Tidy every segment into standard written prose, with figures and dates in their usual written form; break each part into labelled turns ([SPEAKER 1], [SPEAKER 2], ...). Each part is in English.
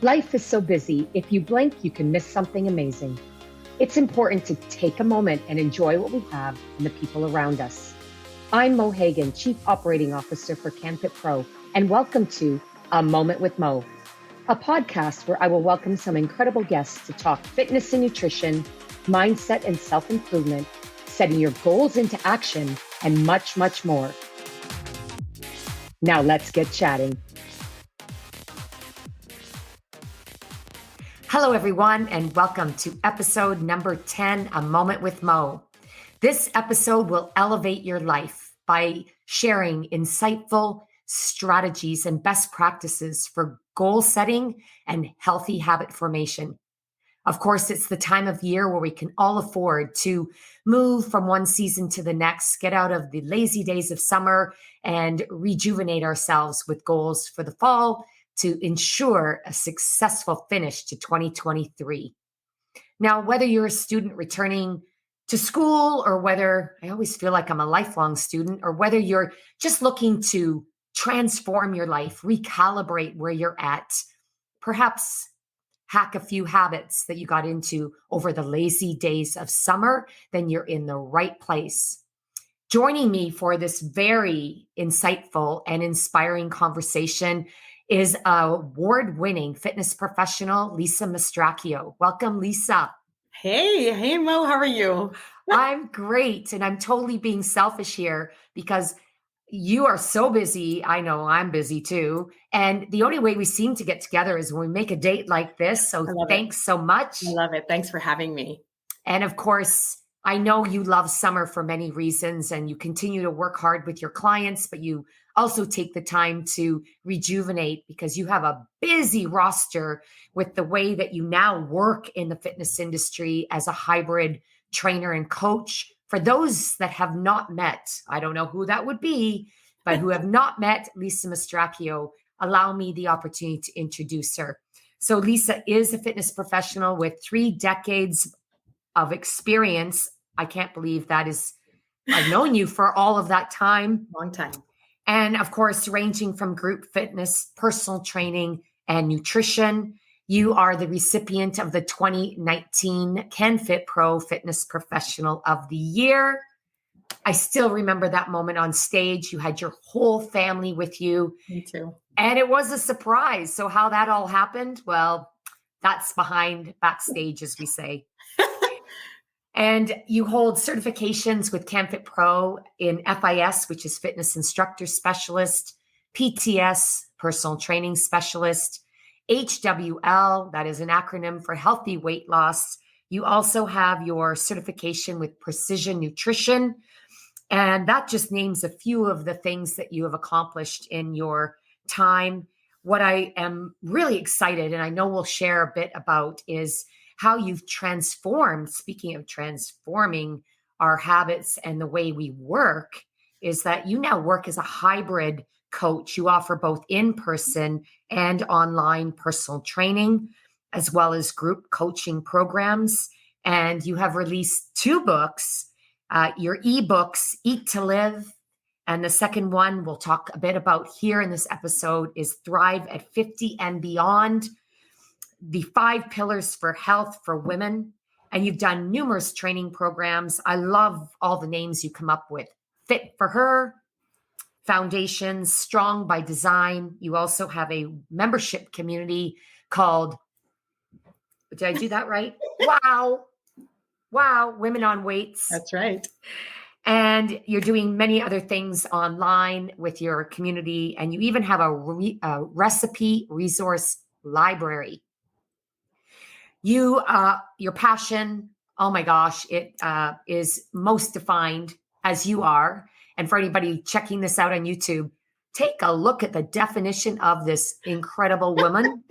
[SPEAKER 1] Life is so busy, if you blink, you can miss something amazing. It's important to take a moment and enjoy what we have and the people around us. I'm Mo Hagan, Chief Operating Officer for canfitpro, and welcome to A Moment with Mo, a podcast where I will welcome some incredible guests to talk fitness and nutrition, mindset and self-improvement, setting your goals into action, and much, much more. Now let's get chatting. Hello, everyone, and welcome to episode number 10, A Moment with Mo. This episode will elevate your life by sharing insightful strategies and best practices for goal setting and healthy habit formation. Of course, it's the time of year where we can all afford to move from one season to the next, get out of the lazy days of summer, and rejuvenate ourselves with goals for the fall to ensure a successful finish to 2023. Now, whether you're a student returning to school, or whether I always feel like I'm a lifelong student, or whether you're just looking to transform your life, recalibrate where you're at, perhaps hack a few habits that you got into over the lazy days of summer, then you're in the right place. Joining me for this very insightful and inspiring conversation is award-winning fitness professional, Lisa Mastracchio. Welcome, Lisa.
[SPEAKER 2] Hey, Mo, how are you?
[SPEAKER 1] I'm great, and I'm totally being selfish here because you are so busy. I know I'm busy too. And the only way we seem to get together is when we make a date like this. So thanks so much.
[SPEAKER 2] I love it. Thanks for having me.
[SPEAKER 1] And of course, I know you love summer for many reasons, and you continue to work hard with your clients, but you also take the time to rejuvenate because you have a busy roster with the way that you now work in the fitness industry as a hybrid trainer and coach. For those that have not met, I don't know who that would be, but who have not met Lisa Mastracchio, allow me the opportunity to introduce her. So Lisa is a fitness professional with 3 decades of experience. I can't believe that is, I've known you for all of that time.
[SPEAKER 2] Long time.
[SPEAKER 1] And of course, ranging from group fitness, personal training, and nutrition. You are the recipient of the 2019 canfitpro Fitness Professional of the Year. I still remember that moment on stage. You had your whole family with you.
[SPEAKER 2] Me too.
[SPEAKER 1] And it was a surprise. So how that all happened, well, that's backstage, as we say. And you hold certifications with canfitpro in FIS, which is Fitness Instructor Specialist, PTS, Personal Training Specialist, HWL, that is an acronym for Healthy Weight Loss. You also have your certification with Precision Nutrition. And that just names a few of the things that you have accomplished in your time. What I am really excited, and I know we'll share a bit about, is how you've transformed, speaking of transforming our habits and the way we work, is that you now work as a hybrid coach. You offer both in-person and online personal training, as well as group coaching programs. And you have released 2 books, your ebooks, Eat to Live. And the second one we'll talk a bit about here in this episode is Thrive at 50 and Beyond, the 5 pillars for health for women. And you've done numerous training programs. I love all the names you come up with. Fit for Her, Foundations, Strong by Design. You also have a membership community called, did I do that right? Wow, Women on Weights.
[SPEAKER 2] That's right.
[SPEAKER 1] And you're doing many other things online with your community. And you even have a recipe resource library. Your passion, oh my gosh, it is most defined as you are. And for anybody checking this out on YouTube, take a look at the definition of this incredible woman.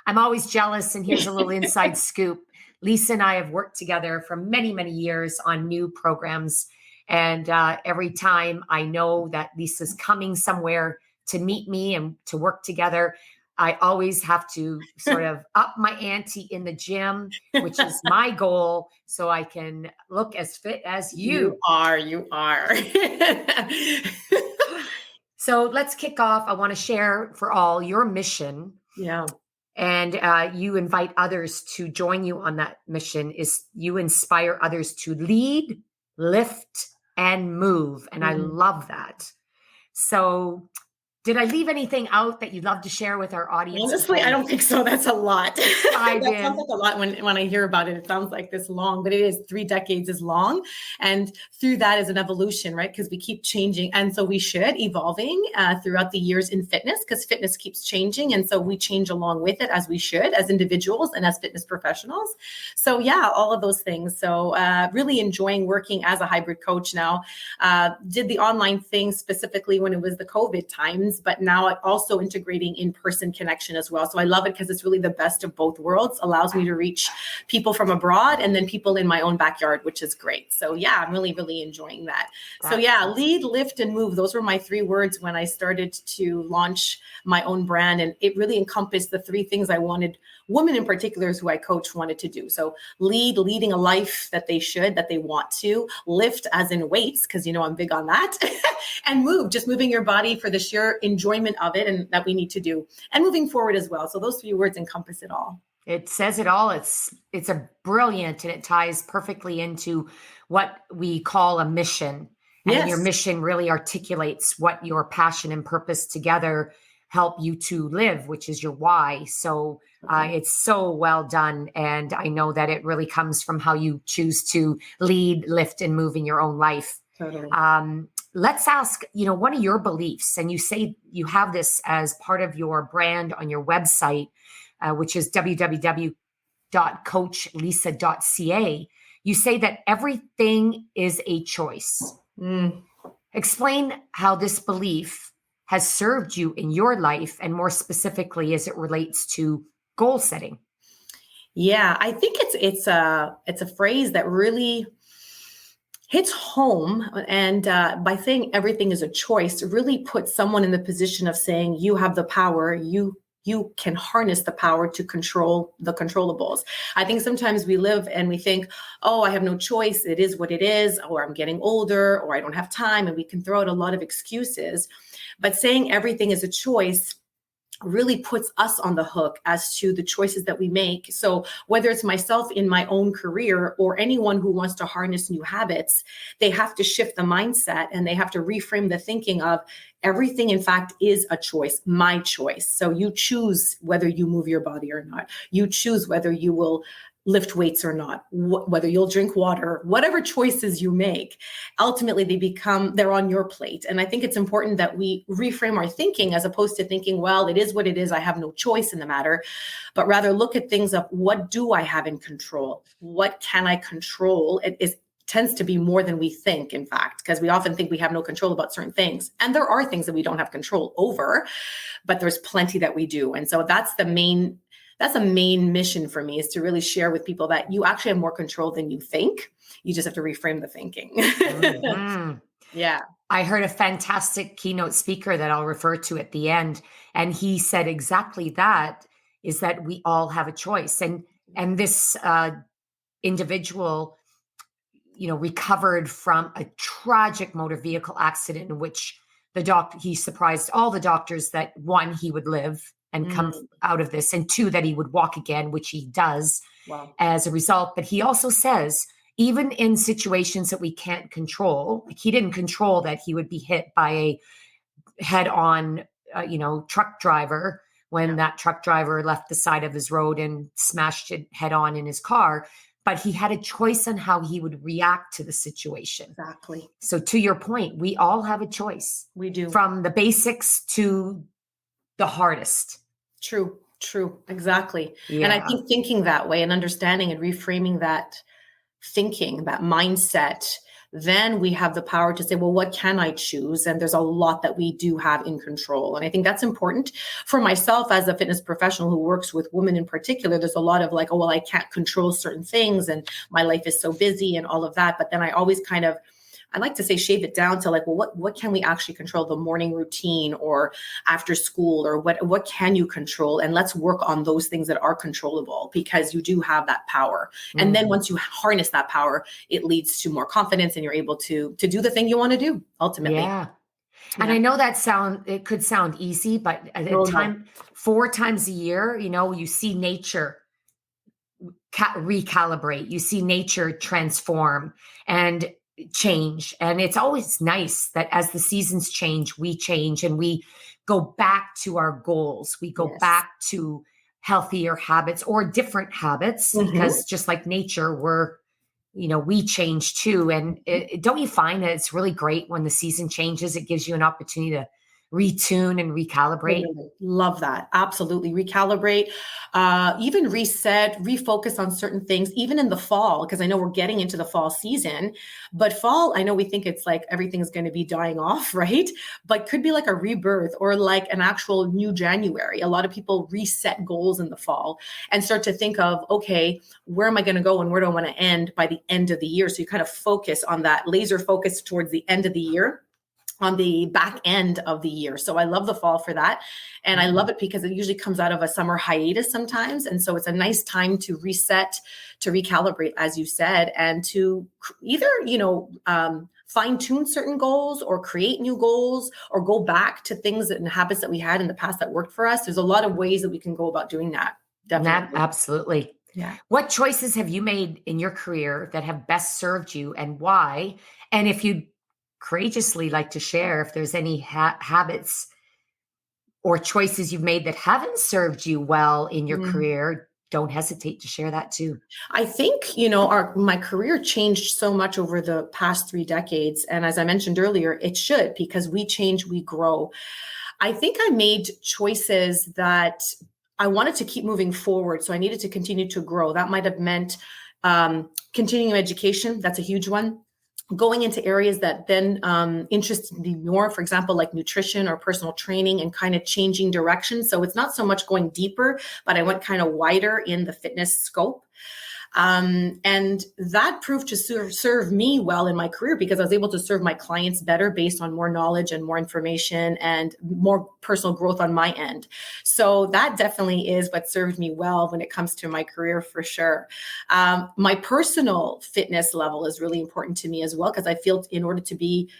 [SPEAKER 1] I'm always jealous, and here's a little inside scoop. Lisa and I have worked together for many, many years on new programs. And every time I know that Lisa's coming somewhere to meet me and to work together, I always have to sort of up my ante in the gym, which is my goal, so I can look as fit as you.
[SPEAKER 2] You are.
[SPEAKER 1] So let's kick off. I want to share for all your mission.
[SPEAKER 2] Yeah.
[SPEAKER 1] and you invite others to join you on that mission. Is you inspire others to lead, lift, and move. And I
[SPEAKER 2] Mhm.
[SPEAKER 1] love that. So, did I leave anything out that you'd love to share with our audience
[SPEAKER 2] Honestly,
[SPEAKER 1] before
[SPEAKER 2] I
[SPEAKER 1] we
[SPEAKER 2] don't think so. That's a lot.
[SPEAKER 1] dive
[SPEAKER 2] That sounds
[SPEAKER 1] in?
[SPEAKER 2] like a lot when I hear about it. It sounds like this long, but it is 3 decades is long. And through that is an evolution, right? Because we keep changing. And so we should evolving throughout the years in fitness because fitness keeps changing. And so we change along with it as we should as individuals and as fitness professionals. So yeah, all of those things. So really enjoying working as a hybrid coach now. Did the online thing specifically when it was the COVID times, but now also integrating in-person connection as well. So I love it because it's really the best of both worlds, allows me to reach people from abroad and then people in my own backyard, which is great. So yeah, I'm really, really enjoying that. So
[SPEAKER 1] That's
[SPEAKER 2] yeah,
[SPEAKER 1] awesome.
[SPEAKER 2] lead, lift, and move. Those were my 3 words when I started to launch my own brand. And it really encompassed the 3 things I wanted women in particular who I coach wanted to do. So leading a life that they should, that they want to, lift as in weights, because I'm big on that, and move, just moving your body for the sheer enjoyment of it and that we need to do, and moving forward as well. So those 3 words encompass it all.
[SPEAKER 1] It says it all. It's a brilliant, and it ties perfectly into what we call a mission. And your
[SPEAKER 2] Yes,
[SPEAKER 1] mission really articulates what your passion and purpose together help you to live, which is your why. So
[SPEAKER 2] totally.
[SPEAKER 1] it's so well done. And I know that it really comes from how you choose to lead, lift, and move in your own life.
[SPEAKER 2] Totally.
[SPEAKER 1] Let's ask, one of your beliefs, and you say you have this as part of your brand on your website, which is www.coachlisa.ca. You say that everything is a choice.
[SPEAKER 2] Mm.
[SPEAKER 1] Explain how this belief has served you in your life, and more specifically as it relates to goal setting.
[SPEAKER 2] Yeah, I think it's a phrase that really hits home, and by saying everything is a choice, really puts someone in the position of saying you have the power, you can harness the power to control the controllables. I think sometimes we live and we think, oh, I have no choice, it is what it is, or I'm getting older, or I don't have time, and we can throw out a lot of excuses. But saying everything is a choice really puts us on the hook as to the choices that we make. So whether it's myself in my own career or anyone who wants to harness new habits, they have to shift the mindset and they have to reframe the thinking of everything, in fact, is a choice, my choice. So you choose whether you move your body or not. You choose whether you will lift weights or not, whether you'll drink water, whatever choices you make, ultimately they're on your plate. And I think it's important that we reframe our thinking as opposed to thinking, well, it is what it is, I have no choice in the matter, but rather look at things of what do I have in control? What can I control? It tends to be more than we think, in fact, because we often think we have no control about certain things. And there are things that we don't have control over, but there's plenty that we do. And so that's a main mission for me, is to really share with people that you actually have more control than you think. You just have to reframe the thinking.
[SPEAKER 1] Mhm.
[SPEAKER 2] Yeah.
[SPEAKER 1] I heard a fantastic keynote speaker that I'll refer to at the end, and he said exactly that, is that we all have a choice. And this individual, recovered from a tragic motor vehicle accident in which he surprised all the doctors that, one, he would live and come
[SPEAKER 2] Mm,
[SPEAKER 1] out of this, and two, that he would walk again, which he does
[SPEAKER 2] wow.
[SPEAKER 1] as a result. But he also says, even in situations that we can't control, like he didn't control that he would be hit by a head-on, truck driver when
[SPEAKER 2] Yeah,
[SPEAKER 1] that truck driver left the side of his road and smashed it head-on in his car. But he had a choice on how he would react to the situation.
[SPEAKER 2] exactly.
[SPEAKER 1] So to your point, we all have a choice,
[SPEAKER 2] We do.
[SPEAKER 1] from the basics to the hardest.
[SPEAKER 2] True. Exactly. And I
[SPEAKER 1] Yeah.
[SPEAKER 2] think thinking that way and understanding and reframing that thinking, that mindset, then we have the power to say, well, what can I choose? And there's a lot that we do have in control. And I think that's important for myself as a fitness professional who works with women in particular. There's a lot of like, oh, well, I can't control certain things and my life is so busy and all of that. But then I always I like to say shave it down to like, well, what can we actually control? The morning routine or after school, or what can you control? And let's work on those things that are controllable, because you do have that power. And then
[SPEAKER 1] Mhm.
[SPEAKER 2] once you harness that power, it leads to more confidence and you're able to do the thing you want to do ultimately.
[SPEAKER 1] Yeah. And
[SPEAKER 2] Yeah.
[SPEAKER 1] I know it could sound easy, but at a
[SPEAKER 2] Oh, no.
[SPEAKER 1] time, 4 times a year, you see nature recalibrate, you see nature transform and change. And it's always nice that as the seasons change, we change and we go back to our goals. We go
[SPEAKER 2] Yes.
[SPEAKER 1] back to healthier habits or different habits
[SPEAKER 2] Mhm.
[SPEAKER 1] because just like nature, we change too. And don't you find that it's really great when the season changes? It gives you an opportunity to retune and recalibrate.
[SPEAKER 2] Totally. Love that. Absolutely. Recalibrate, even reset, refocus on certain things, even in the fall, because I know we're getting into the fall season. But fall, I know we think it's like everything's going to be dying off, right? But could be like a rebirth or like an actual new January. A lot of people reset goals in the fall and start to think of, okay, where am I going to go and where do I want to end by the end of the year? So you kind of focus on that, laser focus towards the end of the year, on the back end of the year. So I love the fall for that. And I love it because it usually comes out of a summer hiatus sometimes. And so it's a nice time to reset, to recalibrate, as you said, and to either, fine tune certain goals or create new goals or go back to things and habits that we had in the past that worked for us. There's a lot of ways that we can go about doing that. Definitely.
[SPEAKER 1] Absolutely.
[SPEAKER 2] Yeah.
[SPEAKER 1] What choices have you made in your career that have best served you and why? And if you'd courageously like to share, if there's any habits or choices you've made that haven't served you well in your career, don't hesitate to share that too.
[SPEAKER 2] I think, my career changed so much over the past 3 decades. And as I mentioned earlier, it should, because we change, we grow. I think I made choices that I wanted to keep moving forward. So I needed to continue to grow. That might have meant continuing education. That's a huge one. Going into areas that then interested me more, for example, like nutrition or personal training, and kind of changing direction. So it's not so much going deeper, but I went kind of wider in the fitness scope. And that proved to serve me well in my career because I was able to serve my clients better based on more knowledge and more information and more personal growth on my end. So that definitely is what served me well when it comes to my career, for sure. My personal fitness level is really important to me as well, because I feel in order to be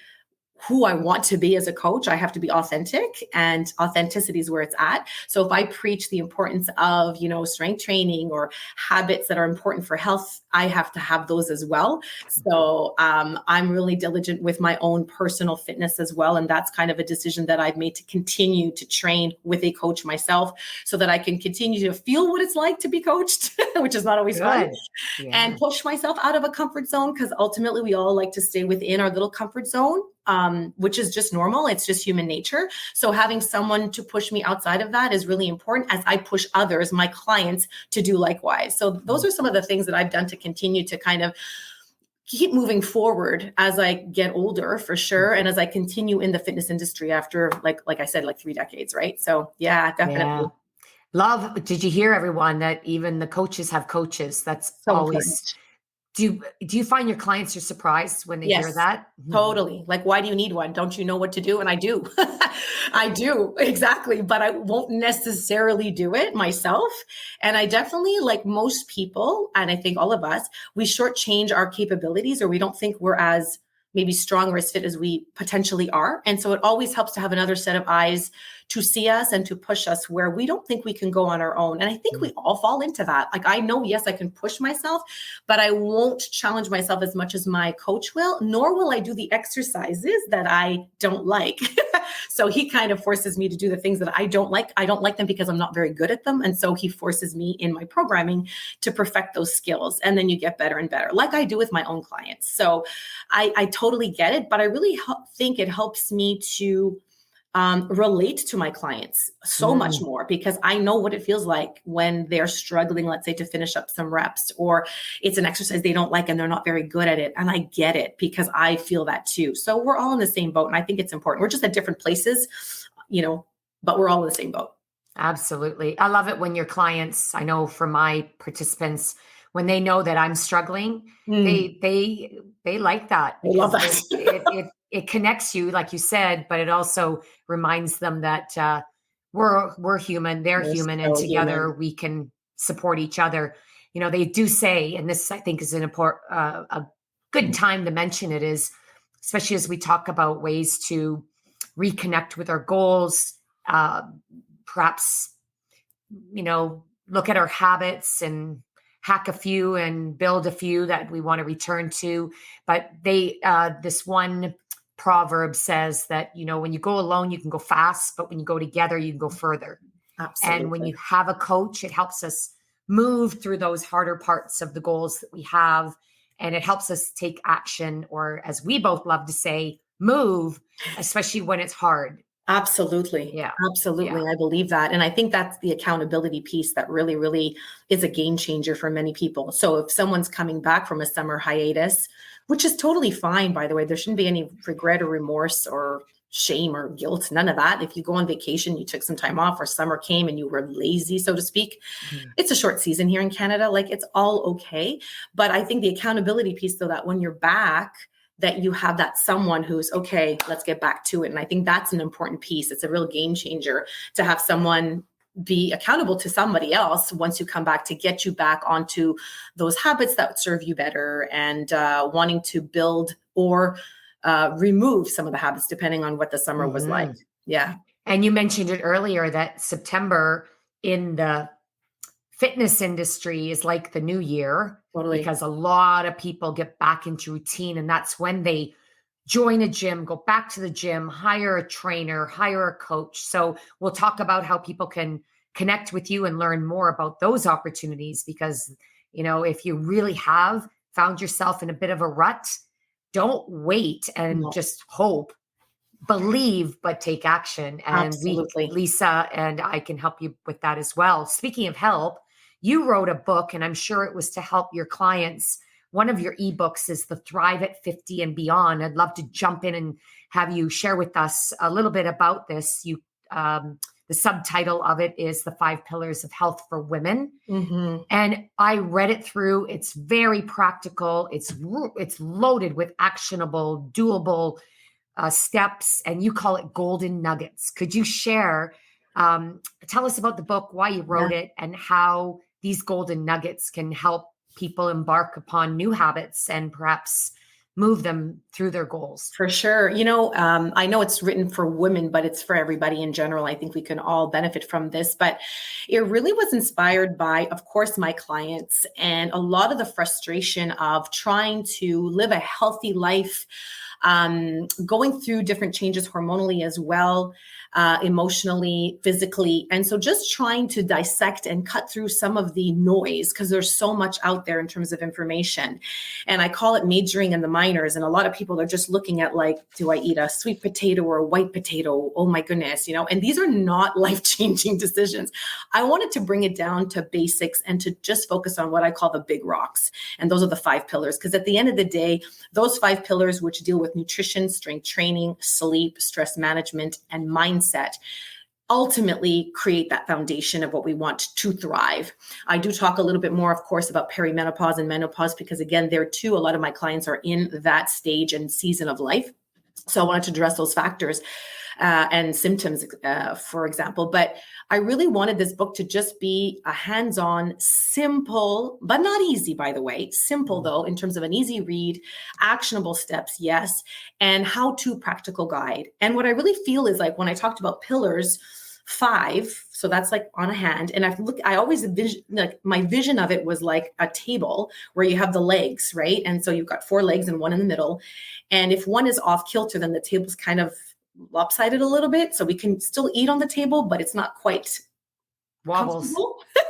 [SPEAKER 2] who I want to be as a coach, I have to be authentic, and authenticity is where it's at. So if I preach the importance of, strength training or habits that are important for health, I have to have those as well. So I'm really diligent with my own personal fitness as well. And that's kind of a decision that I've made to continue to train with a coach myself so that I can continue to feel what it's like to be coached, which is not always fun, and push myself out of a comfort zone, because ultimately we all like to stay within our little comfort zone. Which is just normal. It's just human nature. So having someone to push me outside of that is really important as I push others, my clients, to do likewise. So those are some of the things that I've done to continue to kind of keep moving forward as I get older, for sure. And as I continue in the fitness industry after, like I said, like 3 decades, right? So yeah, definitely.
[SPEAKER 1] Yeah. Love. Did you hear, everyone, that even the coaches have coaches? That's
[SPEAKER 2] So
[SPEAKER 1] always.
[SPEAKER 2] important.
[SPEAKER 1] Do you find your clients are surprised when they hear
[SPEAKER 2] Yes,
[SPEAKER 1] that?
[SPEAKER 2] totally. Like, why do you need one? Don't you know what to do? And I do. I do, exactly. But I won't necessarily do it myself. And I definitely, like most people, and I think all of us, we shortchange our capabilities, or we don't think we're as maybe strong or as fit as we potentially are. And so it always helps to have another set of eyes to see us and to push us where we don't think we can go on our own. And I think we all fall into that. Like, I know, yes, I can push myself, but I won't challenge myself as much as my coach will, nor will I do the exercises that I don't like. So he kind of forces me to do the things that I don't like. I don't like them because I'm not very good at them. And so he forces me in my programming to perfect those skills. And then you get better and better, like I do with my own clients. So I totally get it, but I really think it helps me to relate to my clients so much more, because I know what it feels like when they're struggling, let's say, to finish up some reps, or it's an exercise they don't like and they're not very good at it. And I get it because I feel that too. So we're all in the same boat. And I think it's important. We're just at different places, but we're all in the same boat.
[SPEAKER 1] Absolutely. I love it when your clients, I know for my participants, when they know that I'm struggling, they like that,
[SPEAKER 2] I love
[SPEAKER 1] because
[SPEAKER 2] that.
[SPEAKER 1] it connects you, like you said, but it also reminds them that we're human, they're
[SPEAKER 2] We're
[SPEAKER 1] human, and
[SPEAKER 2] so
[SPEAKER 1] together
[SPEAKER 2] human.
[SPEAKER 1] we can support each other. They do say, and this I think is an important, a good time to mention it, is especially as we talk about ways to reconnect with our goals, perhaps, look at our habits and hack a few and build a few that we want to return to. But this one proverb says that, when you go alone, you can go fast, but when you go together, you can go further.
[SPEAKER 2] Absolutely.
[SPEAKER 1] And when you have a coach, it helps us move through those harder parts of the goals that we have. And it helps us take action, or as we both love to say, move, especially when it's hard.
[SPEAKER 2] Absolutely.
[SPEAKER 1] Yeah.
[SPEAKER 2] Absolutely.
[SPEAKER 1] Yeah.
[SPEAKER 2] I believe that. And I think that's the accountability piece that really, really is a game changer for many people. So if someone's coming back from a summer hiatus, which is totally fine, by the way, there shouldn't be any regret or remorse or shame or guilt, none of that. If you go on vacation, you took some time off, or summer came and you were lazy, so to speak, it's a short season here in Canada. Like, it's all okay. But I think the accountability piece, though, that when you're back, that you have that someone who's okay, let's get back to it. And I think that's an important piece. It's a real game changer to have someone be accountable to somebody else once you come back, to get you back onto those habits that serve you better, and wanting to build or remove some of the habits depending on what the summer was like. Yeah.
[SPEAKER 1] And you mentioned it earlier that September in the fitness industry is like the new year.
[SPEAKER 2] Totally.
[SPEAKER 1] Because a lot of people get back into routine, and that's when they join a gym, go back to the gym, hire a trainer, hire a coach. So we'll talk about how people can connect with you and learn more about those opportunities, because, if you really have found yourself in a bit of a rut, don't wait and just hope. Believe, but take action. And
[SPEAKER 2] Absolutely.
[SPEAKER 1] Lisa and I can help you with that as well. Speaking of help, you wrote a book, and I'm sure it was to help your clients. One of your ebooks is the Thrive at 50 and Beyond. I'd love to jump in and have you share with us a little bit about this. The subtitle of it is The 5 Pillars of Health for Women. And I read it through. It's very practical. It's loaded with actionable, doable steps, and you call it golden nuggets. Could you share, tell us about the book, why you wrote it, and how these golden nuggets can help people embark upon new habits and perhaps move them through their goals?
[SPEAKER 2] For sure. I know it's written for women, but it's for everybody in general. I think we can all benefit from this, but it really was inspired by, of course, my clients, and a lot of the frustration of trying to live a healthy life, going through different changes hormonally as well, emotionally, physically. And so just trying to dissect and cut through some of the noise, because there's so much out there in terms of information. And I call it majoring in the minors. And a lot of people are just looking at, like, do I eat a sweet potato or a white potato? Oh my goodness, and these are not life-changing decisions. I wanted to bring it down to basics and to just focus on what I call the big rocks. And those are the 5 pillars. Because at the end of the day, those 5 pillars, which deal with nutrition, strength training, sleep, stress management, and mindset, ultimately create that foundation of what we want to thrive. I do talk a little bit more, of course, about perimenopause and menopause, because again, there too, a lot of my clients are in that stage and season of life. So I wanted to address those factors and symptoms, for example. But I really wanted this book to just be a hands-on, simple, but not easy, by the way, simple though, in terms of an easy read, actionable steps, yes, and how-to practical guide. And what I really feel is, like, when I talked about pillars, 5, so that's like on a hand. And I always envision, like, my vision of it was like a table where you have the legs, right? And so you've got 4 legs and one in the middle. And if one is off kilter, then the table's kind of lopsided a little bit. So we can still eat on the table, but it's not quite
[SPEAKER 1] Wobbles.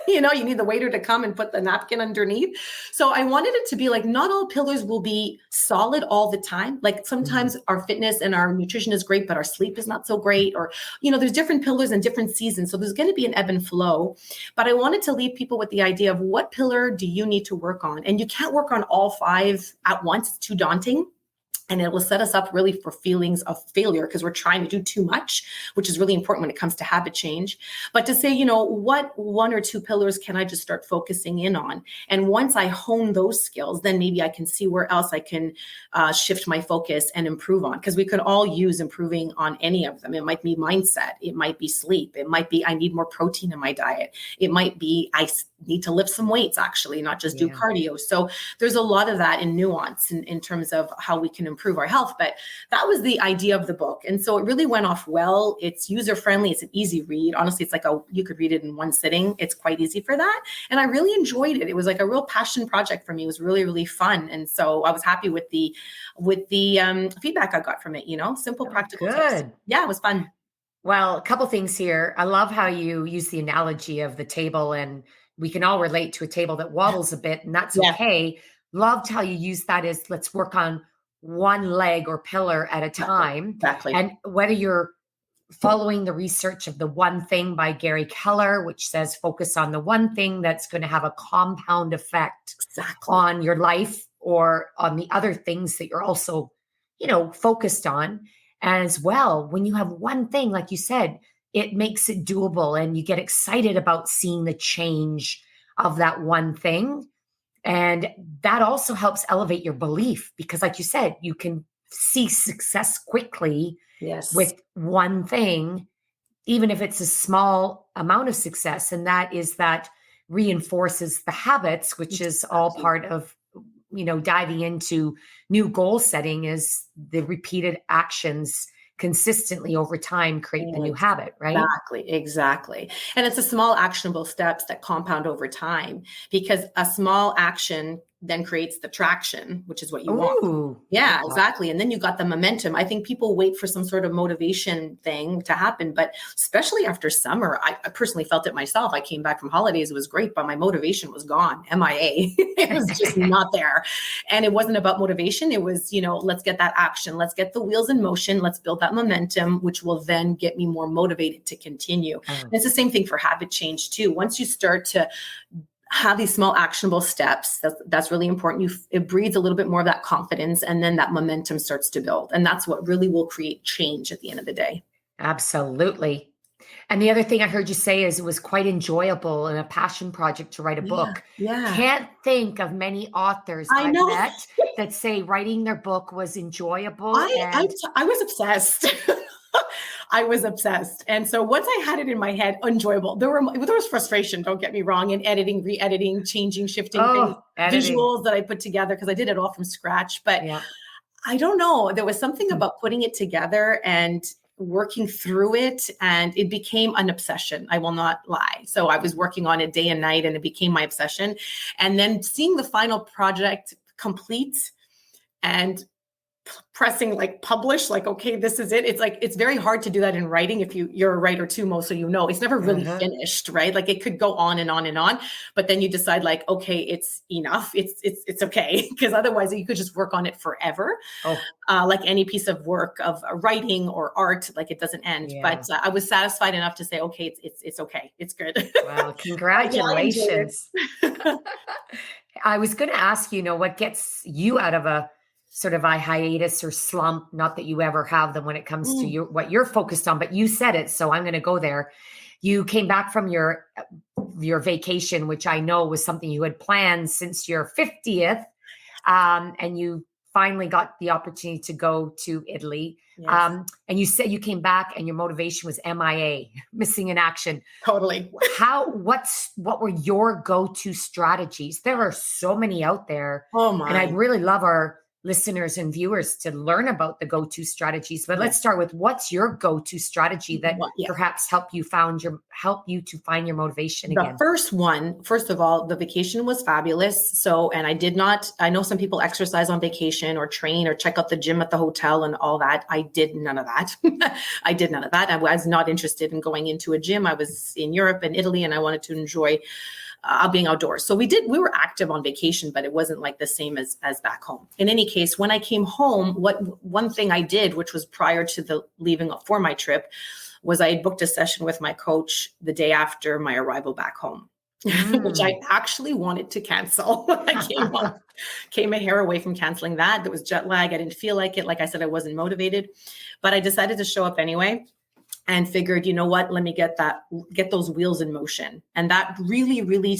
[SPEAKER 2] You need the waiter to come and put the napkin underneath. So I wanted it to be like, not all pillars will be solid all the time. Like, sometimes our fitness and our nutrition is great, but our sleep is not so great. Or, there's different pillars and different seasons. So there's going to be an ebb and flow. But I wanted to leave people with the idea of, what pillar do you need to work on? And you can't work on all 5 at once. It's too daunting. And it will set us up really for feelings of failure, because we're trying to do too much, which is really important when it comes to habit change. But to say, what 1 or 2 pillars can I just start focusing in on? And once I hone those skills, then maybe I can see where else I can shift my focus and improve on, because we could all use improving on any of them. It might be mindset. It might be sleep. It might be, I need more protein in my diet. It might be, I need to lift some weights, actually, not just do cardio. So there's a lot of that in nuance in terms of how we can improve our health. But that was the idea of the book. And so it really went off well. It's user-friendly. It's an easy read. Honestly, it's like you could read it in one sitting. It's quite easy for that. And I really enjoyed it. It was like a real passion project for me. It was really, really fun. And so I was happy with the feedback I got from it, simple, practical tips.
[SPEAKER 1] Good.
[SPEAKER 2] Yeah, it was fun.
[SPEAKER 1] Well, a couple things here. I love how you use the analogy of the table, and we can all relate to a table that wobbles a bit, and that's
[SPEAKER 2] Yeah.
[SPEAKER 1] okay. Loved how you use that as let's work on one leg or pillar at a time.
[SPEAKER 2] Exactly.
[SPEAKER 1] And whether you're following the research of The One Thing by Gary Keller, which says focus on the one thing that's going to have a compound effect on your life or on the other things that you're also, focused on. And as well, when you have one thing, like you said, it makes it doable and you get excited about seeing the change of that one thing. And that also helps elevate your belief because, like you said, you can see success quickly with one thing, even if it's a small amount of success. And that reinforces the habits, which is all part of, diving into new goal setting is the repeated actions consistently over time create the new habit, right?
[SPEAKER 2] Exactly. And it's the small actionable steps that compound over time because a small action then creates the traction, which is what you want. Yeah, exactly. And then you got the momentum. I think people wait for some sort of motivation thing to happen, but especially after summer, I personally felt it myself. I came back from holidays. It was great, but my motivation was gone, MIA. It was just not there. And it wasn't about motivation. It was, let's get that action. Let's get the wheels in motion. Let's build that momentum, which will then get me more motivated to continue. It's the same thing for habit change too. Once you start to have these small actionable steps, that's really important. It breeds a little bit more of that confidence and then that momentum starts to build. And that's what really will create change at the end of the day.
[SPEAKER 1] Absolutely. And the other thing I heard you say is it was quite enjoyable and a passion project to write a book.
[SPEAKER 2] Yeah.
[SPEAKER 1] Can't think of many authors I've met that say writing their book was enjoyable.
[SPEAKER 2] I was obsessed. I was obsessed. And so once I had it in my head, enjoyable, there was frustration, don't get me wrong, in editing, re-editing, changing, shifting things, visuals that I put together because I did it all from scratch. But I don't know, there was something about putting it together and working through it, and it became an obsession. I will not lie. So I was working on it day and night and it became my obsession. And then seeing the final project complete and pressing publish, okay, this is it. It's very hard to do that in writing. If you're a writer too, most of it's never really finished, right? It could go on and on and on, but then you decide okay, it's enough. It's okay. Because otherwise you could just work on it forever. Like any piece of work of writing or art, it doesn't end. But I was satisfied enough to say, okay, it's okay. It's good.
[SPEAKER 1] Well, congratulations. I was going to ask what gets you out of a sort of a hiatus or slump, not that you ever have them when it comes to what you're focused on, but you said it. So I'm going to go there. You came back from your vacation, which I know was something you had planned since your 50th. And you finally got the opportunity to go to Italy. And you said you came back and your motivation was MIA, missing in action.
[SPEAKER 2] Totally.
[SPEAKER 1] What were your go-to strategies? There are so many out there.
[SPEAKER 2] Oh my.
[SPEAKER 1] And I'd really love our listeners and viewers to learn about the go-to strategies. But let's start with what's your go-to strategy that perhaps help you to find your motivation again?
[SPEAKER 2] The first of all, the vacation was fabulous. So, and I know some people exercise on vacation or train or check out the gym at the hotel and all that. I did none of that. I was not interested in going into a gym. I was in Europe and Italy and I wanted to enjoy being outdoors. So we were active on vacation, but it wasn't the same as back home. In any case, when I came home, one thing I did, which was prior to the leaving for my trip, was I had booked a session with my coach the day after my arrival back home, which I actually wanted to cancel when I came home. Came a hair away from canceling that. There was jet lag. I didn't feel like it. Like I said, I wasn't motivated, but I decided to show up anyway. And figured, you know what, let me get those wheels in motion. And that really, really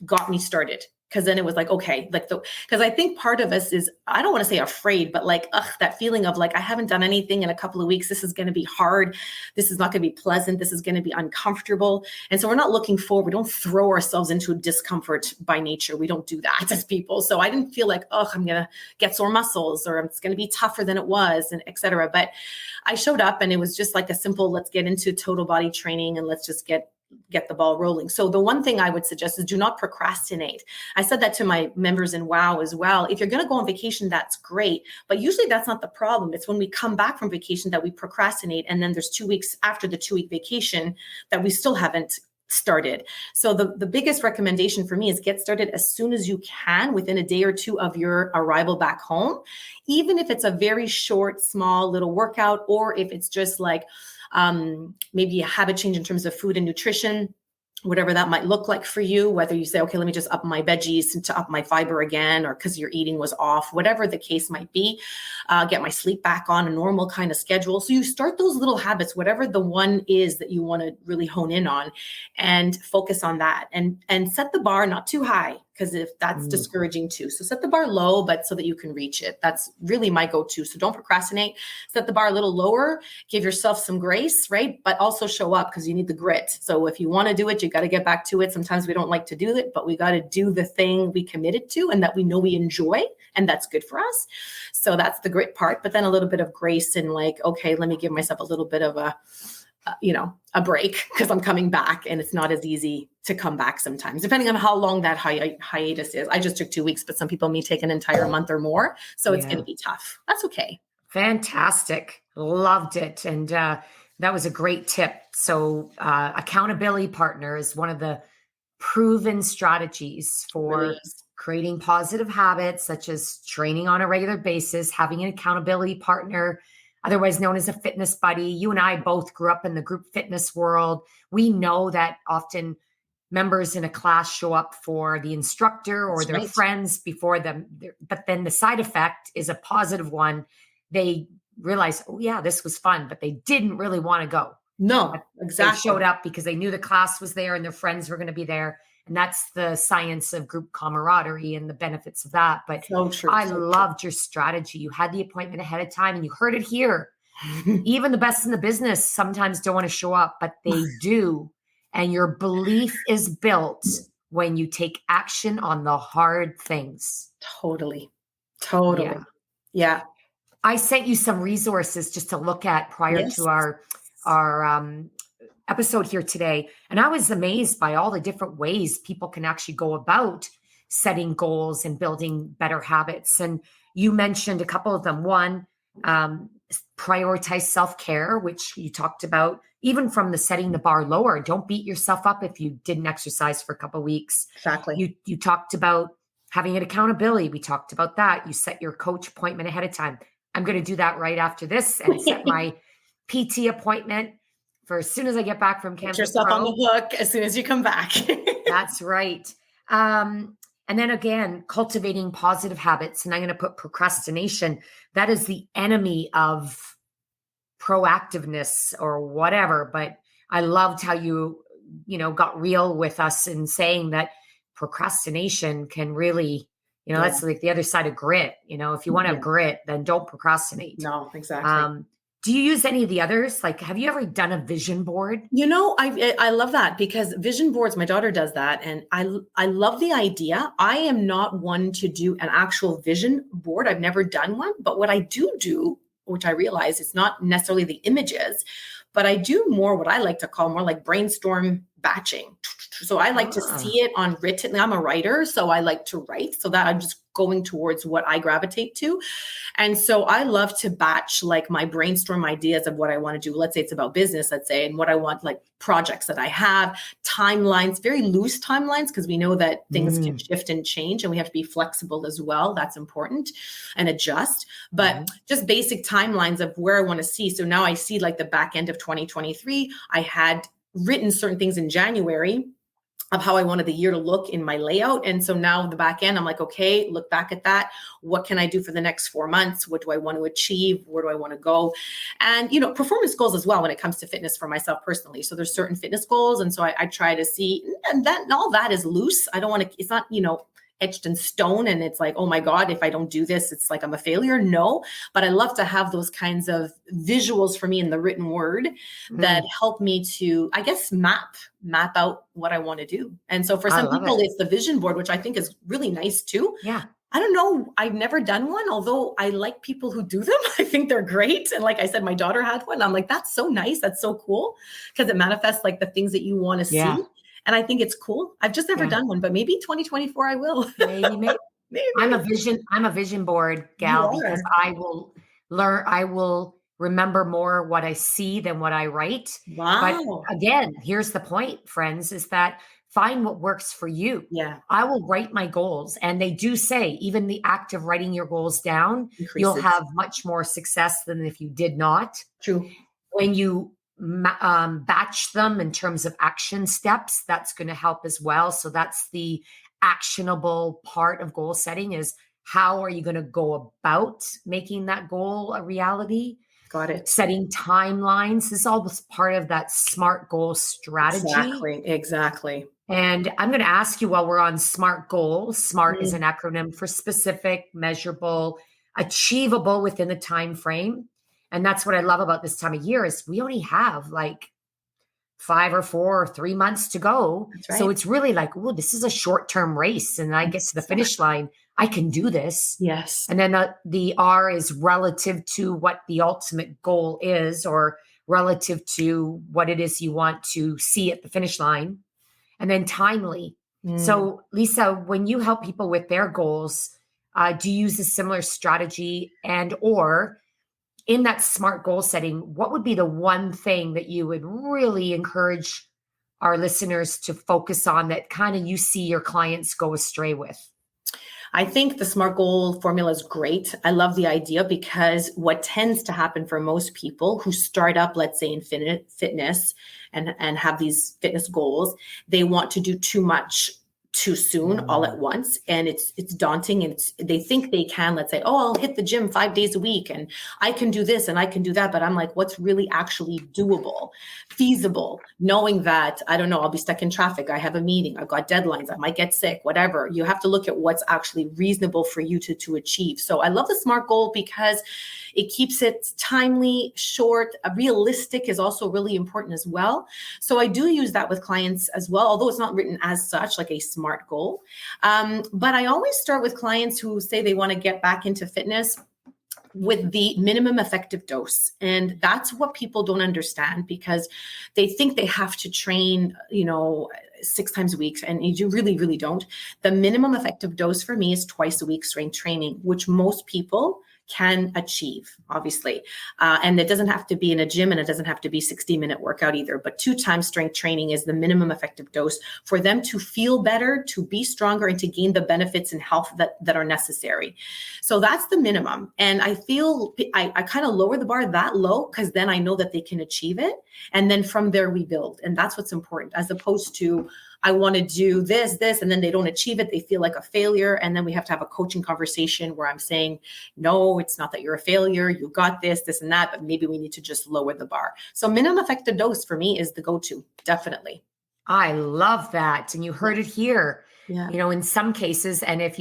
[SPEAKER 2] got me started. Cause then it was like, okay, like cause I think part of us is, I don't want to say afraid, but like, that feeling of like, I haven't done anything in a couple of weeks. This is going to be hard. This is not going to be pleasant. This is going to be uncomfortable. And so we're not looking forward. We don't throw ourselves into discomfort by nature. We don't do that as people. So I didn't feel like, I'm going to get sore muscles, or it's going to be tougher than it was, and et cetera. But I showed up, and it was just like a simple, let's get into total body training and let's just get the ball rolling. So the one thing I would suggest is do not procrastinate. I said that to my members in WOW as well. If you're going to go on vacation, that's great. But usually that's not the problem. It's when we come back from vacation that we procrastinate. And then there's 2 weeks after the 2-week vacation that we still haven't started. So the biggest recommendation for me is get started as soon as you can, within a day or two of your arrival back home, even if it's a very short, small little workout, or if it's just like maybe a habit change in terms of food and nutrition, whatever that might look like for you, whether you say, okay, let me just up my veggies to up my fiber again, or because your eating was off, whatever the case might be, get my sleep back on a normal kind of schedule. So you start those little habits, whatever the one is that you want to really hone in on, and focus on that, and set the bar not too high, because if that's discouraging too. So set the bar low, but so that you can reach it. That's really my go-to. So don't procrastinate. Set the bar a little lower, give yourself some grace, right? But also show up, because you need the grit. So if you want to do it, you got to get back to it. Sometimes we don't like to do it, but we got to do the thing we committed to and that we know we enjoy, and that's good for us. So that's the grit part, but then a little bit of grace, and like, okay, let me give myself a little bit of a break, because I'm coming back, and it's not as easy to come back sometimes, depending on how long that hiatus is. I just took 2 weeks, but some people may take an entire month or more. So it's going to be tough. That's okay.
[SPEAKER 1] Fantastic. Loved it. And that was a great tip. So accountability partner is one of the proven strategies for
[SPEAKER 2] Really is.
[SPEAKER 1] creating positive habits, such as training on a regular basis, having an accountability partner, otherwise known as a fitness buddy. You and I both grew up in the group fitness world. We know that often members in a class show up for the instructor or their friends before them. But then the side effect is a positive one. They realize, oh yeah, this was fun, but they didn't really want to go.
[SPEAKER 2] No, exactly.
[SPEAKER 1] They showed up because they knew the class was there and their friends were going to be there. And that's the science of group camaraderie and the benefits of that. But
[SPEAKER 2] so true,
[SPEAKER 1] I loved your strategy. You had the appointment ahead of time, and you heard it here. Even the best in the business sometimes don't want to show up, but they do. And your belief is built when you take action on the hard things.
[SPEAKER 2] Totally. Yeah.
[SPEAKER 1] I sent you some resources just to look at prior to our episode here today. And I was amazed by all the different ways people can actually go about setting goals and building better habits. And you mentioned a couple of them. One, prioritize self-care, which you talked about, even from the setting the bar lower. Don't beat yourself up if you didn't exercise for a couple of weeks.
[SPEAKER 2] Exactly.
[SPEAKER 1] You talked about having an accountability. We talked about that. You set your coach appointment ahead of time. I'm going to do that right after this and set my PT appointment for as soon as I get back from Canfit.
[SPEAKER 2] Put yourself on the hook as soon as you come back.
[SPEAKER 1] That's right. And then again, cultivating positive habits. And I'm going to put procrastination. That is the enemy of proactiveness or whatever. But I loved how you got real with us in saying that procrastination can really, that's like the other side of grit. If you want to have grit, then don't procrastinate.
[SPEAKER 2] No, exactly.
[SPEAKER 1] Do you use any of the others? Like, have you ever done a vision board?
[SPEAKER 2] I love that, because vision boards, my daughter does that. And I love the idea. I am not one to do an actual vision board. I've never done one, but what I do, which I realize it's not necessarily the images, but I do more what I like to call more like brainstorm batching. So I like to see it on written. I'm a writer, so I like to write, so that I'm just going towards what I gravitate to. And so I love to batch like my brainstorm ideas of what I want to do. Let's say it's about business, and what I want, like projects that I have, timelines, very loose timelines, because we know that things can shift and change, and we have to be flexible as well. That's important, and adjust, but just basic timelines of where I want to see. So now I see like the back end of 2023, I had written certain things in January of how I wanted the year to look in my layout. And so now the back end, I'm like, okay, look back at that. What can I do for the next 4 months? What do I want to achieve? Where do I want to go? And, performance goals as well when it comes to fitness for myself personally. So there's certain fitness goals. And so I try to see, and all that is loose. I don't want to, it's not, etched in stone and it's like, oh my God, if I don't do this, it's like I'm a failure. No, but I love to have those kinds of visuals for me in the written word that help me to, I guess, map out what I want to do. And so for
[SPEAKER 1] I
[SPEAKER 2] some
[SPEAKER 1] love
[SPEAKER 2] people,
[SPEAKER 1] it.
[SPEAKER 2] it's the vision board, which I think is really nice too.
[SPEAKER 1] Yeah.
[SPEAKER 2] I don't know. I've never done one, although I like people who do them. I think they're great. And like I said, my daughter had one. I'm like, that's so nice. That's so cool because it manifests like the things that you want to
[SPEAKER 1] Yeah.
[SPEAKER 2] see. And I think it's cool. I've just never done one, but maybe 2024 I will.
[SPEAKER 1] Maybe. I'm
[SPEAKER 2] Maybe.
[SPEAKER 1] a vision board
[SPEAKER 2] You
[SPEAKER 1] gal because
[SPEAKER 2] are.
[SPEAKER 1] I will remember more what I see than what I write. But
[SPEAKER 2] Wow.
[SPEAKER 1] again, here's the point, friends, is that find what works for you.
[SPEAKER 2] Yeah.
[SPEAKER 1] I will write my goals. And they do say, even the act of writing your goals down, you'll
[SPEAKER 2] Increases.
[SPEAKER 1] have much more success than if you did not.
[SPEAKER 2] True.
[SPEAKER 1] When you batch them in terms of action steps, that's going to help as well. So that's the actionable part of goal setting is how are you going to go about making that goal a reality?
[SPEAKER 2] Got it.
[SPEAKER 1] Setting timelines is all part of that SMART goal strategy.
[SPEAKER 2] Exactly.
[SPEAKER 1] And I'm going to ask you while we're on SMART goals. SMART is
[SPEAKER 2] Mm.
[SPEAKER 1] an acronym for specific, measurable, achievable within the time frame. And that's what I love about this time of year is we only have like 5 or 4 or 3 months to go.
[SPEAKER 2] That's right.
[SPEAKER 1] So it's really like, oh, this is a short-term race. And I get to the finish line. I can do this.
[SPEAKER 2] Yes.
[SPEAKER 1] And then the R is relative to what the ultimate goal is or relative to what it is you want to see at the finish line. And then timely. So Lisa, when you help people with their goals, do you use a similar strategy and or in that SMART goal setting, what would be the one thing that you would really encourage our listeners to focus on that kind of you see your clients go astray with?
[SPEAKER 2] I think the SMART goal formula is great. I love the idea because what tends to happen for most people who start up, let's say in fitness and have these fitness goals, they want to do too much too soon all at once. And it's daunting and they think they can, let's say, oh, I'll hit the gym 5 days a week and I can do this and I can do that. But I'm like, what's really actually doable, feasible, knowing that, I don't know, I'll be stuck in traffic. I have a meeting. I've got deadlines. I might get sick, whatever. You have to look at what's actually reasonable for you to achieve. So I love the SMART goal because it keeps it timely, short, realistic is also really important as well. So I do use that with clients as well, although it's not written as such, like a SMART goal. But I always start with clients who say they want to get back into fitness with the minimum effective dose. And that's what people don't understand because they think they have to train, 6 times a week. And you really, really don't. The minimum effective dose for me is twice a week strength training, which most people can achieve, obviously. And it doesn't have to be in a gym and it doesn't have to be 60-minute workout either, but 2 times strength training is the minimum effective dose for them to feel better, to be stronger, and to gain the benefits and health that are necessary. So that's the minimum. And I feel I kind of lower the bar that low because then I know that they can achieve it. And then from there we build. And that's what's important, as opposed to I want to do this, and then they don't achieve it. They feel like a failure. And then we have to have a coaching conversation where I'm saying, no, it's not that you're a failure. You got this and that, but maybe we need to just lower the bar. So minimum effective dose for me is the go-to, definitely.
[SPEAKER 1] I love that. And you heard it here,
[SPEAKER 2] Yeah.
[SPEAKER 1] in some cases. And if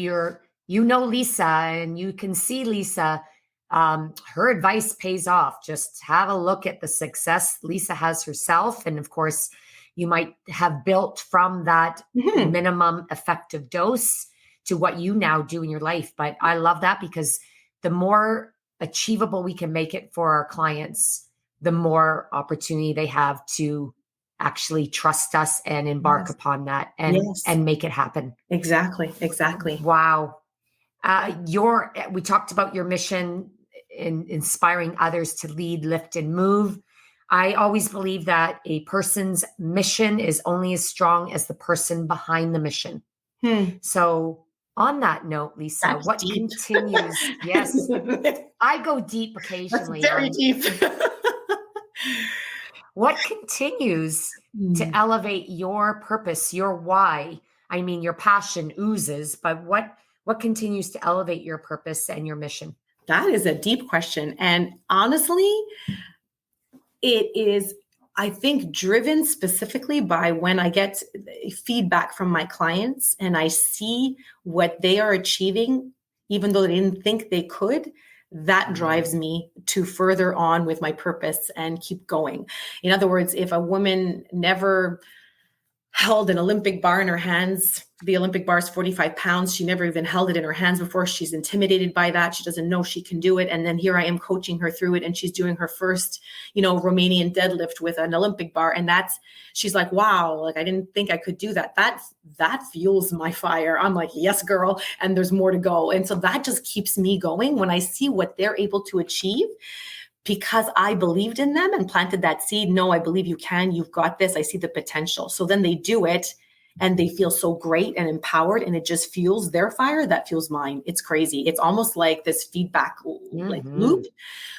[SPEAKER 1] Lisa and you can see Lisa, her advice pays off. Just have a look at the success Lisa has herself. And of course, you might have built from that minimum effective dose to what you now do in your life. But I love that because the more achievable we can make it for our clients, the more opportunity they have to actually trust us and embark upon that and make it happen.
[SPEAKER 2] Exactly.
[SPEAKER 1] Wow. We talked about your mission in inspiring others to lead, lift, and move. I always believe that a person's mission is only as strong as the person behind the mission. So on that note, Lisa,
[SPEAKER 2] That's
[SPEAKER 1] what
[SPEAKER 2] deep.
[SPEAKER 1] continues? Yes, I go deep occasionally.
[SPEAKER 2] That's very deep.
[SPEAKER 1] What continues to elevate your purpose, your why? I mean, your passion oozes, but what continues to elevate your purpose and your mission?
[SPEAKER 2] That is a deep question. And honestly, it is I think driven specifically by when I get feedback from my clients and I see what they are achieving, even though they didn't think they could, that drives me to further on with my purpose and keep going. In other words, if a woman never held an Olympic bar in her hands. The Olympic bar is 45 pounds. She never even held it in her hands before. She's intimidated by that. She doesn't know she can do it. And then here I am coaching her through it. And she's doing her first, Romanian deadlift with an Olympic bar. And she's like, wow, like I didn't think I could do that. That fuels my fire. I'm like, yes, girl. And there's more to go. And so that just keeps me going when I see what they're able to achieve, because I believed in them and planted that seed. No, I believe you can. You've got this. I see the potential. So then they do it and they feel so great and empowered, and it just fuels their fire. That fuels mine. It's crazy. It's almost like this feedback like loop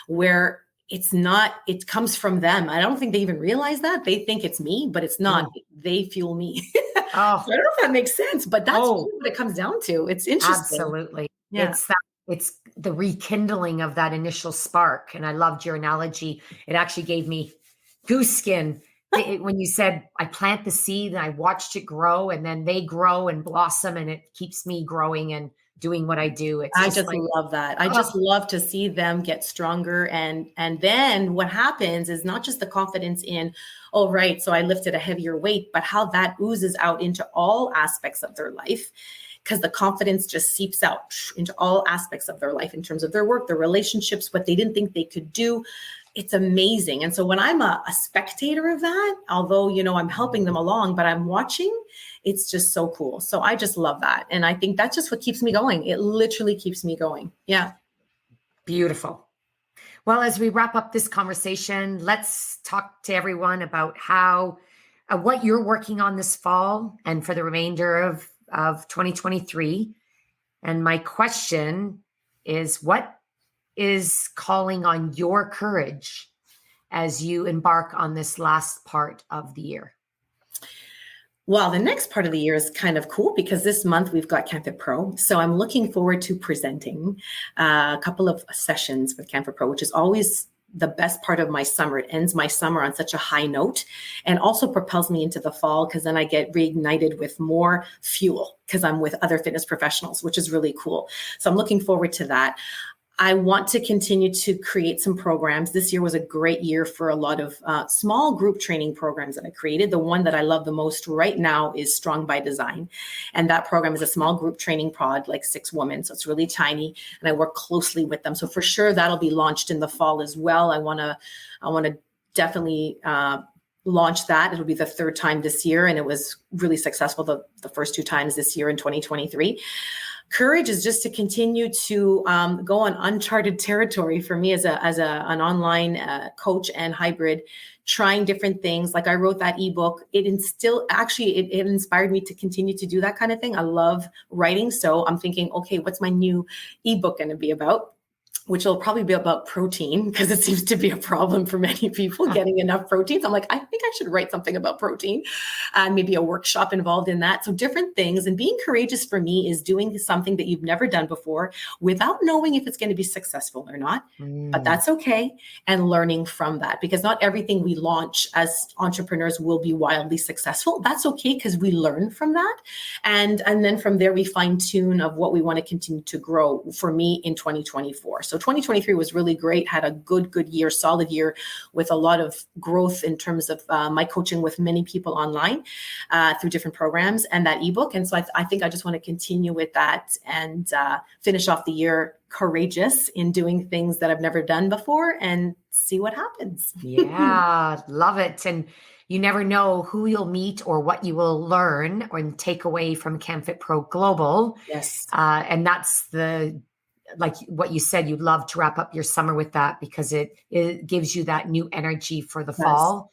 [SPEAKER 2] where it comes from them. I don't think they even realize that. They think it's me, but it's not. They fuel me.
[SPEAKER 1] Oh,
[SPEAKER 2] So I don't know if that makes sense, but that's really what it comes down to. It's interesting.
[SPEAKER 1] absolutely.
[SPEAKER 2] Yeah.
[SPEAKER 1] It's the rekindling of that initial spark. And I loved your analogy. It actually gave me goose skin when you said, I plant the seed and I watched it grow, and then they grow and blossom, and it keeps me growing and doing what I do.
[SPEAKER 2] I just love that. I just love to see them get stronger. And then what happens is not just the confidence in, oh, right, so I lifted a heavier weight, but how that oozes out into all aspects of their life, because the confidence just seeps out into all aspects of their life in terms of their work, their relationships, what they didn't think they could do. It's amazing. And so when I'm a spectator of that, although, I'm helping them along, but I'm watching, it's just so cool. So I just love that. And I think that's just what keeps me going. It literally keeps me going. Yeah.
[SPEAKER 1] Beautiful. Well, as we wrap up this conversation, let's talk to everyone about what you're working on this fall and for the remainder of 2023. And my question is, what is calling on your courage as you embark on this last part of the year?
[SPEAKER 2] Well, the next part of the year is kind of cool because this month we've got canfitpro. So I'm looking forward to presenting a couple of sessions with canfitpro, which is always the best part of my summer. It ends my summer on such a high note and also propels me into the fall, because then I get reignited with more fuel because I'm with other fitness professionals, which is really cool. So I'm looking forward to that. I want to continue to create some programs. This year was a great year for a lot of small group training programs that I created. The one that I love the most right now is Strong by Design. And that program is a small group training pod, like 6 women. So it's really tiny, and I work closely with them. So for sure, that'll be launched in the fall as well. I want to definitely launch that. It'll be the 3rd time this year, and it was really successful the first 2 times this year in 2023. Courage is just to continue to go on uncharted territory for me as an online coach and hybrid, trying different things. Like I wrote that ebook. It inspired me to continue to do that kind of thing. I love writing. So I'm thinking, okay, what's my new ebook going to be about? Which will probably be about protein, because it seems to be a problem for many people getting enough protein. So I'm like, I think I should write something about protein, and maybe a workshop involved in that. So different things. And being courageous for me is doing something that you've never done before without knowing if it's going to be successful or not. But that's okay. And learning from that, because not everything we launch as entrepreneurs will be wildly successful. That's okay, because we learn from that. And then from there, we fine tune of what we want to continue to grow for me in 2024. So 2023 was really great, had a good year, solid year with a lot of growth in terms of my coaching with many people online through different programs and that ebook. And so I think I just want to continue with that and finish off the year courageous in doing things that I've never done before and see what happens.
[SPEAKER 1] Yeah, love it. And you never know who you'll meet or what you will learn or take away from canfitpro Global.
[SPEAKER 2] Yes.
[SPEAKER 1] And that's like what you said, you'd love to wrap up your summer with that, because it gives you that new energy for the fall.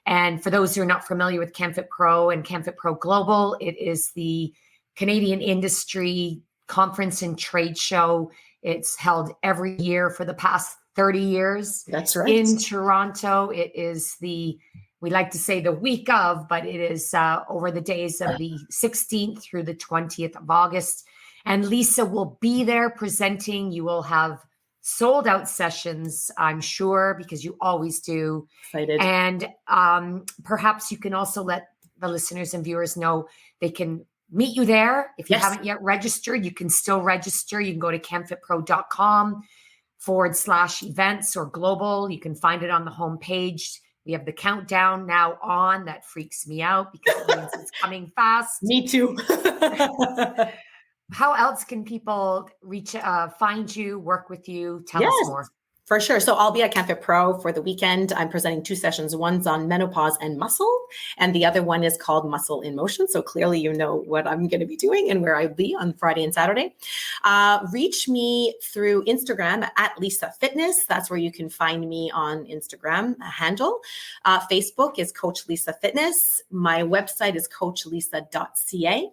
[SPEAKER 1] And for those who are not familiar with canfitpro and canfitpro Global, it is the Canadian industry conference and trade show. It's held every year for the past 30 years.
[SPEAKER 2] That's right.
[SPEAKER 1] In Toronto. It is we like to say the week of, but it is over the days of the 16th through the 20th of August. And Lisa will be there presenting. You will have sold out sessions, I'm sure, because you always do.
[SPEAKER 2] Excited.
[SPEAKER 1] And perhaps you can also let the listeners and viewers know they can meet you there. If you
[SPEAKER 2] Yes.
[SPEAKER 1] haven't yet registered, you can still register. You can go to canfitpro.com/events or global. You can find it on the homepage. We have the countdown now on. That freaks me out because it means it's coming fast.
[SPEAKER 2] Me too.
[SPEAKER 1] How else can people find you, work with you? Tell us more.
[SPEAKER 2] For sure. So I'll be at canfitpro for the weekend. I'm presenting 2 sessions. One's on menopause and muscle, and the other one is called Muscle in Motion. So clearly you know what I'm going to be doing and where I'll be on Friday and Saturday. Reach me through Instagram at Lisa Fitness. That's where you can find me on Instagram handle. Facebook is Coach Lisa Fitness. My website is coachlisa.ca.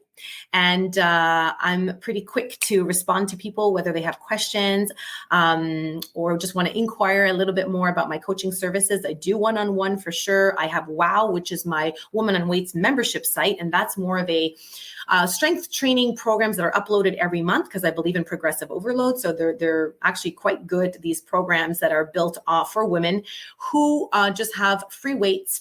[SPEAKER 2] And I'm pretty quick to respond to people, whether they have questions or just want to inquire a little bit more about my coaching services. I do one-on-one for sure. I have WOW, which is my Woman on Weights membership site. And that's more of a strength training programs that are uploaded every month because I believe in progressive overload. So they're actually quite good, these programs that are built for women who just have free weights,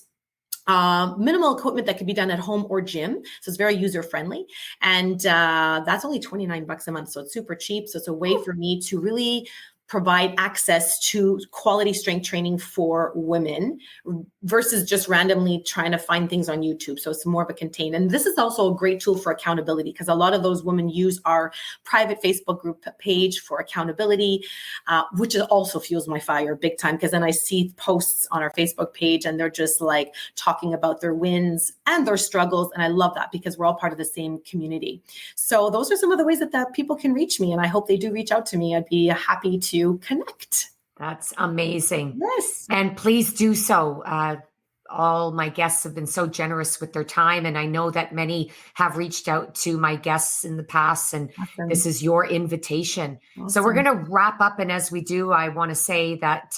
[SPEAKER 2] minimal equipment that can be done at home or gym. So it's very user friendly. And that's only $29 a month. So it's super cheap. So it's a way for me to really provide access to quality strength training for women versus just randomly trying to find things on YouTube. So it's more of a contained. And this is also a great tool for accountability because a lot of those women use our private Facebook group page for accountability, which also fuels my fire big time. Because then I see posts on our Facebook page and they're just like talking about their wins and their struggles. And I love that because we're all part of the same community. So those are some of the ways that people can reach me. And I hope they do reach out to me. I'd be happy to connect.
[SPEAKER 1] That's amazing.
[SPEAKER 2] Yes.
[SPEAKER 1] And please do so. All my guests have been so generous with their time. And I know that many have reached out to my guests in the past. And
[SPEAKER 2] Awesome.
[SPEAKER 1] This is your invitation.
[SPEAKER 2] Awesome.
[SPEAKER 1] So we're going to wrap up. And as we do, I want to say that,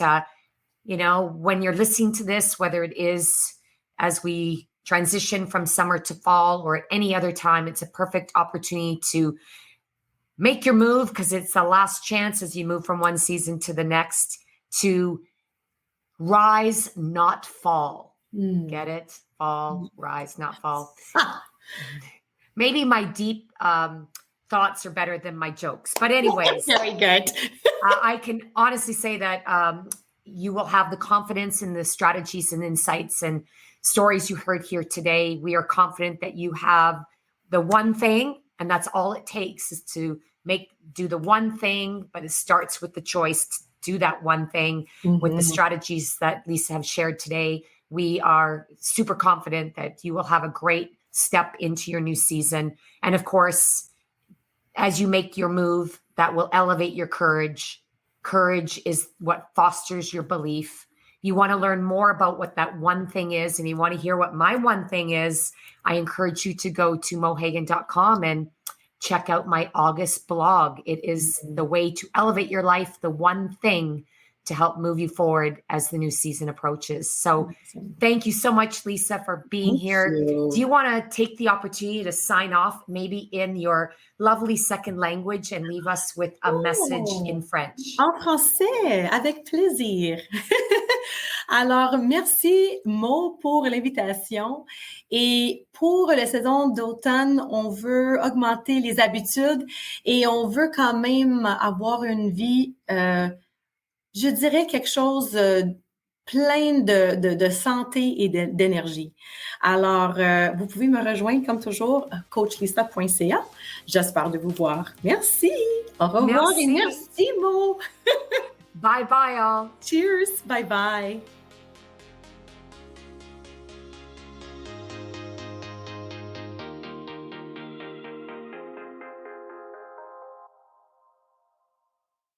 [SPEAKER 1] when you're listening to this, whether it is as we transition from summer to fall or at any other time, it's a perfect opportunity to make your move because it's the last chance as you move from one season to the next to rise, not fall. Get it? Fall, rise, not fall. Maybe my deep thoughts are better than my jokes. But anyways.
[SPEAKER 2] Very good.
[SPEAKER 1] I can honestly say that you will have the confidence in the strategies and insights and stories you heard here today. We are confident that you have the one thing, and that's all it takes is to do the one thing, but it starts with the choice to do that one thing with the strategies that Lisa have shared today. We are super confident that you will have a great step into your new season. And of course, as you make your move, that will elevate your courage. Courage is what fosters your belief. You want to learn more about what that one thing is, and you want to hear what my one thing is, I encourage you to go to mohagan.com and check out my August blog. It is the way to elevate your life, the one thing to help move you forward as the new season approaches. So thank you so much, Lisa, for being here. Do you want to take the opportunity to sign off maybe in your lovely second language and leave us with a message in French?
[SPEAKER 2] En français, avec plaisir. Alors, merci, Mo, pour l'invitation. Et pour la saison d'automne, on veut augmenter les habitudes et on veut quand même avoir une vie, je dirais quelque chose plein de santé et d'énergie. Alors, vous pouvez me rejoindre comme toujours, coachlisa.ca. J'espère de vous voir. Merci. Au revoir et merci, Mo.
[SPEAKER 1] Bye-bye, all.
[SPEAKER 2] Cheers. Bye-bye.